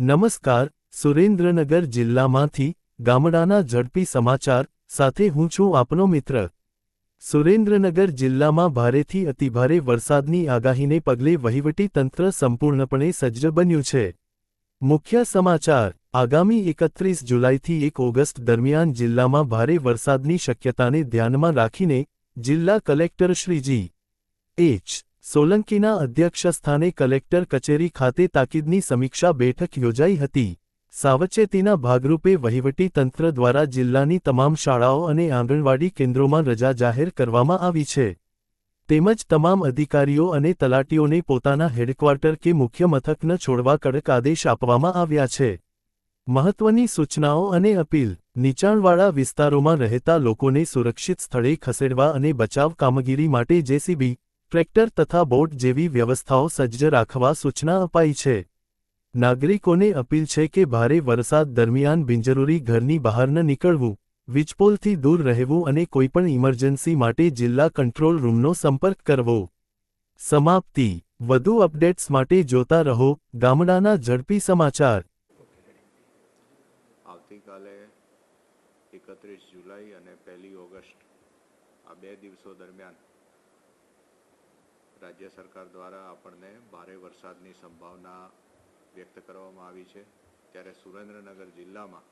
નમસ્કાર, સુરેન્દ્રનગર જિલ્લામાંથી ગામડાના ઝડપી સમાચાર સાથે હું છું આપનો મિત્ર। સુરેન્દ્રનગર જિલ્લામાં ભારેથી અતિભારે વરસાદની આગાહીને પગલે વહીવટી તંત્ર સંપૂર્ણપણે સજ્જ બન્યું છે। મુખ્ય સમાચાર, આગામી 31 જુલાઈથી 1 ઓગસ્ટ દરમિયાન જિલ્લામાં ભારે વરસાદની શક્યતાને ધ્યાનમાં રાખીને જિલ્લા કલેક્ટર શ્રી જી.એચ. સોલંકીના અધ્યક્ષસ્થાને કલેક્ટર કચેરી ખાતે તાકીદની સમીક્ષા બેઠક યોજાઈ હતી। સાવચેતીના ભાગરૂપે વહીવટી તંત્ર દ્વારા જિલ્લાની તમામ શાળાઓ અને આંગણવાડી કેન્દ્રોમાં રજા જાહેર કરવામાં આવી છે। તેમજ તમામ અધિકારીઓ અને તલાટીઓને પોતાના હેડક્વાર્ટર કે મુખ્ય મથક ન છોડવા કડક આદેશ આપવામાં આવ્યા છે। મહત્વની સૂચનાઓ અને અપીલ, નીચાણવાળા વિસ્તારોમાં રહેતા લોકોને સુરક્ષિત સ્થળે ખસેડવા અને બચાવ કામગીરી માટે જેસીબી, ટ્રેક્ટર તથા બોટ જેવી વ્યવસ્થાઓ સજ્જ રાખવા સૂચના અપાઈ છે। નાગરિકોને અપીલ છે કે ભારે વરસાદ દરમિયાન બિનજરૂરી ઘરની બહાર ન નીકળવું, વીજપોલથી દૂર રહેવું અને કોઈપણ ઇમરજન્સી માટે જિલ્લા કંટ્રોલ રૂમનો સંપર્ક કરવો। સમાપ્તિ। વધુ અપડેટ્સ માટે જોતા રહો ગામડાના ઝડપી સમાચાર। આવતીકાલે 31 જુલાઈ અને 1 ઓગસ્ટ આ બે દિવસો દરમિયાન રાજ્ય સરકાર દ્વારા આપણને ભારે વરસાદની સંભાવના વ્યક્ત કરવામાં આવી છે। ત્યારે સુરેન્દ્રનગર જિલ્લામાં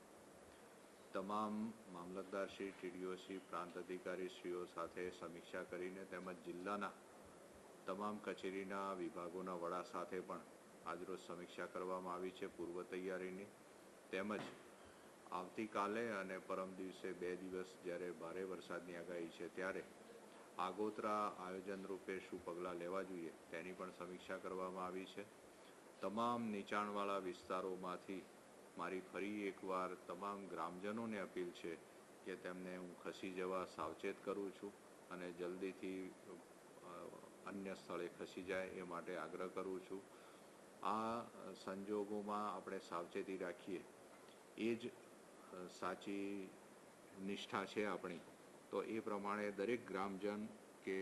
તમામ મામલતદારશ્રી, ટીડીઓશ્રી, પ્રાંત અધિકારીશ્રીઓ સાથે સમીક્ષા કરીને તેમજ જિલ્લાના તમામ કચેરીના વિભાગોના વડા સાથે પણ આજરોજ સમીક્ષા કરવામાં આવી છે પૂર્વ તૈયારીની। તેમજ આવતીકાલે અને પરમ દિવસે 2 દિવસ જ્યારે ભારે વરસાદની આગાહી છે ત્યારે આગોતરા આયોજન રૂપે શું પગલાં લેવા જોઈએ તેની પણ સમીક્ષા કરવામાં આવી છે। તમામ નીચાણવાળા વિસ્તારોમાંથી મારી ફરી એકવાર તમામ ગ્રામજનોને અપીલ છે કે તેમને હું ખસી જવા સાવચેત કરું છું અને જલ્દીથી અન્ય સ્થળે ખસી જાય એ માટે આગ્રહ કરું છું। આ સંજોગોમાં આપણે સાવચેતી રાખીએ એ જ સાચી નિષ્ઠા છે આપણી। તો એ પ્રમાણે દરેક ગ્રામજન કે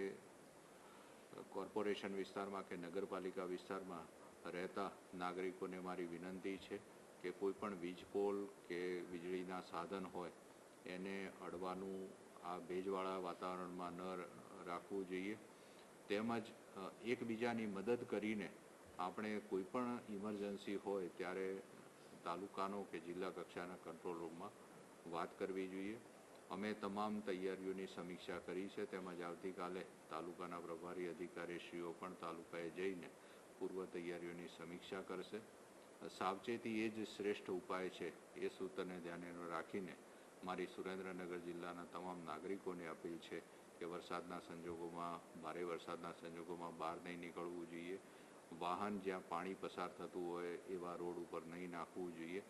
કોર્પોરેશન વિસ્તારમાં કે નગરપાલિકા વિસ્તારમાં રહેતા નાગરિકોને મારી વિનંતી છે કે કોઈ પણ વીજ પોલ કે વીજળીના સાધન હોય એને અડવાનું આ ભેજવાળા વાતાવરણમાં ન રાખવું જોઈએ। તેમજ એકબીજાની મદદ કરીને આપણે કોઈ પણ ઇમરજન્સી હોય ત્યારે તાલુકાનો કે જિલ્લા કક્ષાના કંટ્રોલ રૂમમાં વાત કરવી જોઈએ। અમે તમામ તૈયારીઓની સમીક્ષા કરી છે તેમજ આવતીકાલે તાલુકાના પ્રભારી અધિકારીશ્રીઓ પણ તાલુકાએ જઈને પૂર્વ તૈયારીઓની સમીક્ષા કરશે। સાવચેતી એ જ શ્રેષ્ઠ ઉપાય છે એ સૂત્રને ધ્યાને રાખીને મારી સુરેન્દ્રનગર જિલ્લાના તમામ નાગરિકોને અપીલ છે કે વરસાદના સંજોગોમાં ભારે વરસાદના સંજોગોમાં બહાર નહીં નીકળવું જોઈએ। વાહન જ્યાં પાણી પસાર થતું હોય એવા રોડ ઉપર નહીં નાખવું જોઈએ।